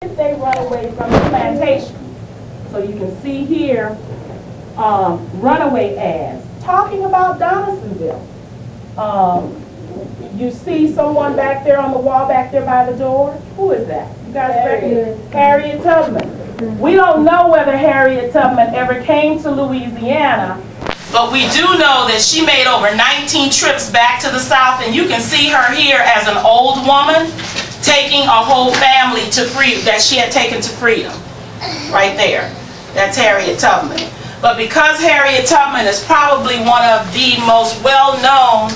They run away from the plantation. So you can see here runaway ads talking about Donaldsonville. You see someone back there on the wall back there by the door? Who is that? You guys recognize? Harriet Tubman. We don't know whether Harriet Tubman ever came to Louisiana, but we do know that she made over 19 trips back to the South, and you can see her here as an old woman taking a whole family to freedom, that she had taken to freedom. Right there. That's Harriet Tubman. But because Harriet Tubman is probably one of the most well-known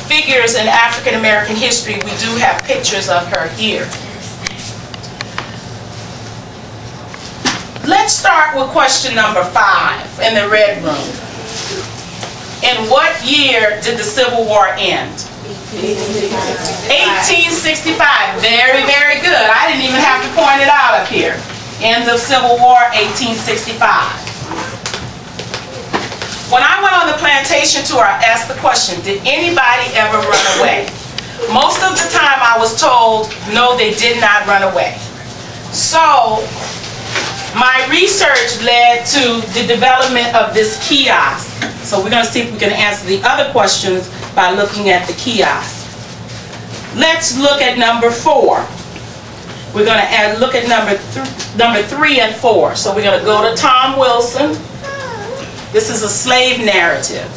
figures in African American history, we do have pictures of her here. Let's start with question number 5 in the red room. In what year did the Civil War end? 1865. Very, very good. I didn't even have to point it out up here. End of Civil War, 1865. When I went on the plantation tour, I asked the question, did anybody ever run away? Most of the time I was told, no, they did not run away. So my research led to the development of this kiosk. So we're going to see if we can answer the other questions by looking at the kiosk. Let's look at number 4. We're going to look at number 3 and 4. So we're going to go to Tom Wilson. This is a slave narrative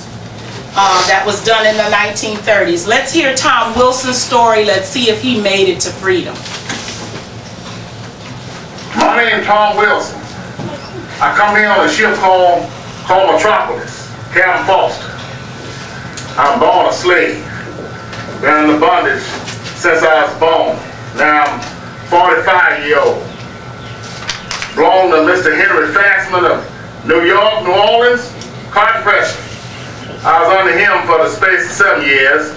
that was done in the 1930s. Let's hear Tom Wilson's story. Let's see if he made it to freedom. My name is Tom Wilson. I come here on a ship called Metropolis, Captain Foster. I'm born a slave. Been in the bondage since I was born. Now I'm 45-year-old. Belong to Mr. Henry Fassman of New York, New Orleans, cotton pressure. I was under him for the space of 7 years.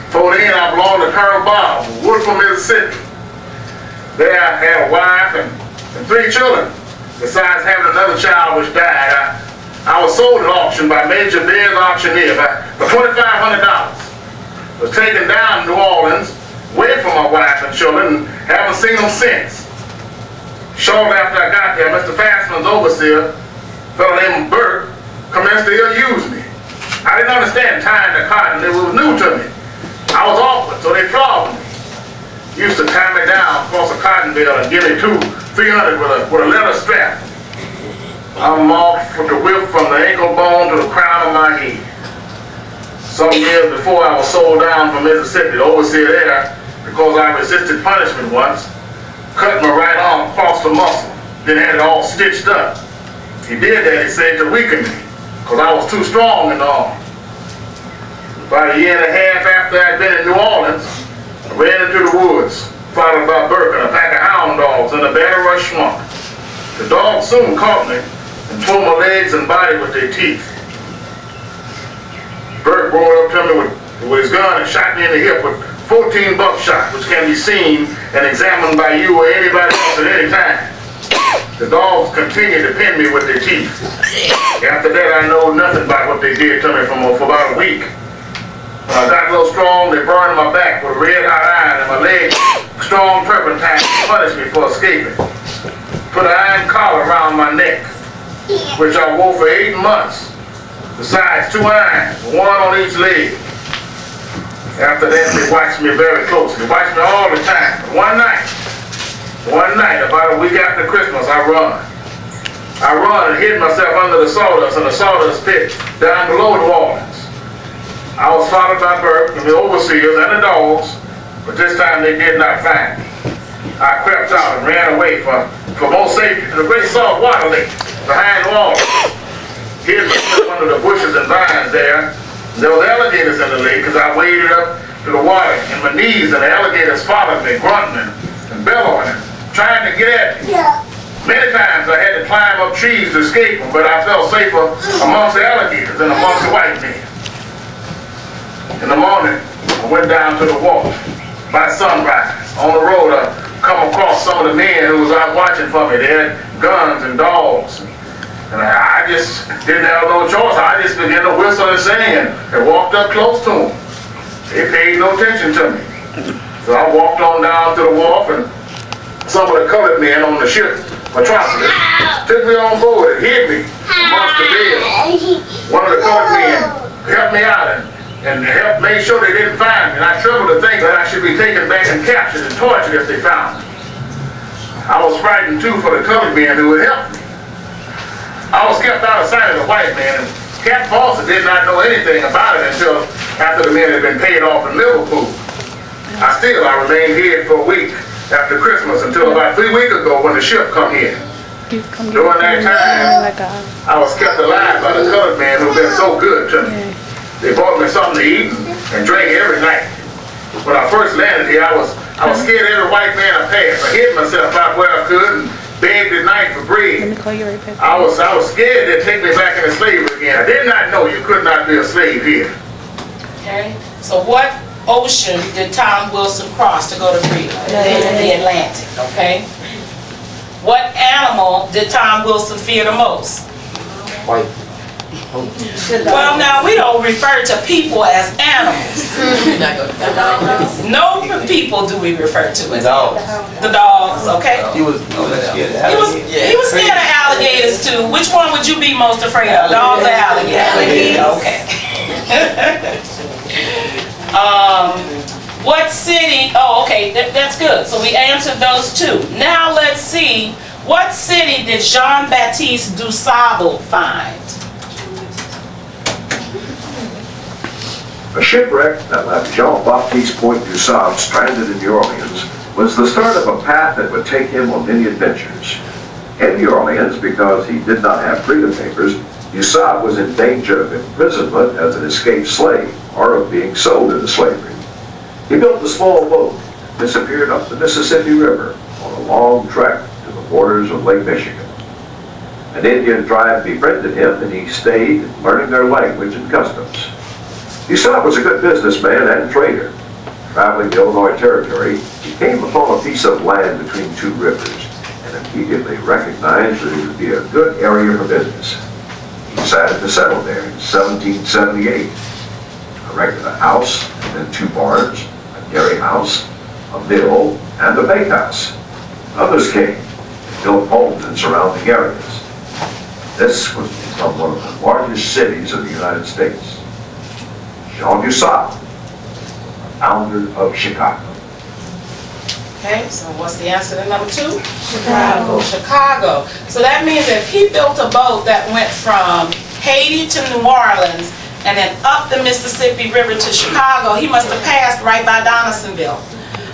Before then, I belonged to Colonel Bob, Woodford, Mississippi. There I had a wife and 3 children, besides having another child which died. I was sold at auction by Major Bears Auctioneer for $2,500. Was taken down to New Orleans, away from my wife and children, and haven't seen them since. Shortly after I got there, Mr. Fassman's overseer, a fellow named Burke, commenced to ill-use me. I didn't understand tying the cotton. It was new to me. I was awkward, so they flogged me. Used to tie me down across a cotton bale and give me $200-300 with a leather strap. I'm marked from the whip from the ankle bone to the crown of my head. Some years before I was sold down from Mississippi, the overseer there, because I resisted punishment once, cut my right arm across the muscle, then had it all stitched up. He did that, he said, to weaken me, because I was too strong in the arm. About a year and a half after I'd been in New Orleans, I ran into the woods, followed by Burke and a pack of hound dogs in a battle rush swamp. The dogs soon caught me and tore my legs and body with their teeth. Burke rolled up to me with his gun and shot me in the hip with 14 buckshot, which can be seen and examined by you or anybody else at any time. The dogs continued to pin me with their teeth. After that, I know nothing about what they did to me for about a week. When I got a little strong, they burned my back with a red hot iron and my legs strong turpentine to punish me for escaping. Put an iron collar around my neck, which I wore for 8 months. Besides 2 irons, 1 on each leg. After that, they watched me very closely. They watched me all the time. One night, about a week after Christmas, I run and hid myself under the sawdust in the sawdust pit down below New Orleans. I was followed by Burke and the overseers and the dogs, but this time they did not find me. I crept out and ran away for more safety to the great salt water lake behind New Orleans. Hid myself under the bushes and vines there. There was alligators in the lake because I waded up to the water in my knees, and the alligators followed me, grunting and bellowing and trying to get at me. Many times I had to climb up trees to escape them, but I felt safer amongst the alligators than amongst the white men. In the morning, I went down to the wharf by sunrise. On the road, I come across some of the men who was out watching for me. They had guns and dogs. And I just didn't have no choice. I just began to whistle and sing and walked up close to them. They paid no attention to me. So I walked on down to the wharf and some of the colored men on the ship Metropolis took me on board and hid me amongst the bed. One of the colored men helped me out and helped make sure they didn't find me. And I trembled to think that I should be taken back and captured and tortured if they found me. I was frightened too for the colored men who would help me. I was kept out of sight of the white man, and Captain Foster did not know anything about it until after the men had been paid off in Liverpool. I remained here for a week after Christmas until about 3 weeks ago when the ship come here. During that time, I was kept alive by the colored man who've been so good to me. They brought me something to eat and drink every night. When I first landed here, I was scared of every white man I passed. I hid myself out where I could and begged at night for bread. I was scared they'd take me back into slavery again. I did not know you could not be a slave here. Okay, so what ocean did Tom Wilson cross to go to freedom? The Atlantic, okay? What animal did Tom Wilson fear the most? White. Well, now we don't refer to people as animals. No people do we refer to as animals. The dogs, okay? He was scared of He was scared of alligators too. Which one would you be most afraid of? Dogs or alligators? Okay. What city? Oh, okay, that's good. So we answered those two. Now let's see. What city did Jean-Baptiste du Sable find? A shipwreck that left Jean-Baptiste Point du Sable stranded in New Orleans was the start of a path that would take him on many adventures. In New Orleans, because he did not have freedom papers, du Sable was in danger of imprisonment as an escaped slave or of being sold into slavery. He built a small boat, disappeared up the Mississippi River on a long trek to the borders of Lake Michigan. An Indian tribe befriended him and he stayed, learning their language and customs. Du Sable was a good businessman and trader. Traveling the Illinois Territory, he came upon a piece of land between two rivers and immediately recognized that it would be a good area for business. He decided to settle there in 1778. Erected a house and then 2 barns, a dairy house, a mill, and a bakehouse. Others came and built homes in surrounding areas. This was to become one of the largest cities of the United States. Jean du Sable, founder of Chicago. Okay, so what's the answer to number 2? Chicago. So that means if he built a boat that went from Haiti to New Orleans and then up the Mississippi River to Chicago, he must have passed right by Donaldsonville.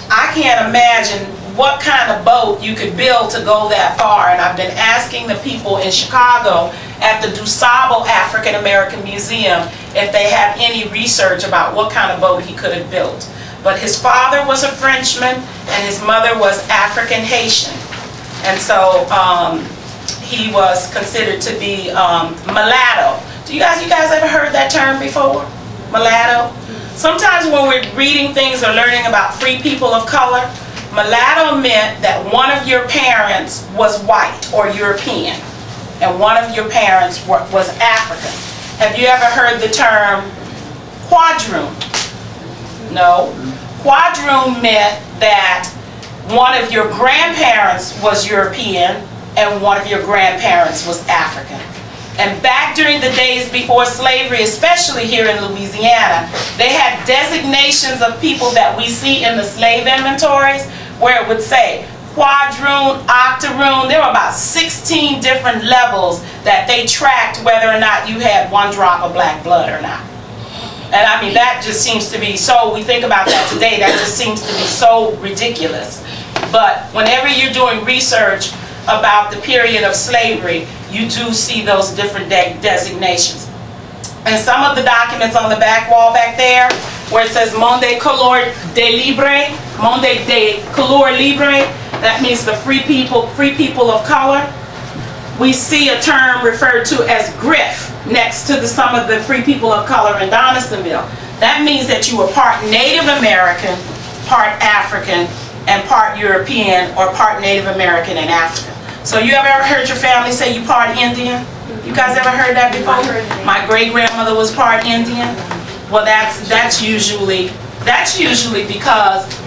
I can't imagine what kind of boat you could build to go that far, and I've been asking the people in Chicago at the Du Sable African American Museum if they have any research about what kind of boat he could have built. But his father was a Frenchman and his mother was African Haitian, and so he was considered to be mulatto. You guys ever heard that term before? Mulatto? Sometimes when we're reading things or learning about free people of color, mulatto meant that one of your parents was white or European and one of your parents was African. Have you ever heard the term quadroon? No. Quadroon meant that one of your grandparents was European and one of your grandparents was African. And back during the days before slavery, especially here in Louisiana, they had designations of people that we see in the slave inventories where it would say quadroon, octoroon. There were about 16 different levels that they tracked whether or not you had 1 drop of black blood or not. And I mean, that just seems to be so, we think about that today, that just seems to be so ridiculous. But whenever you're doing research about the period of slavery, you do see those different designations. And some of the documents on the back wall back there, where it says Monde de Couleur Libre, Monde de Couleur Libre, that means the free people of color. We see a term referred to as griff next to some of the free people of color in Donaldsonville. That means that you were part Native American, part African, and part European, or part Native American and African. So you ever heard your family say you part Indian? You guys ever heard that before? My great-grandmother was part Indian. Well, that's usually because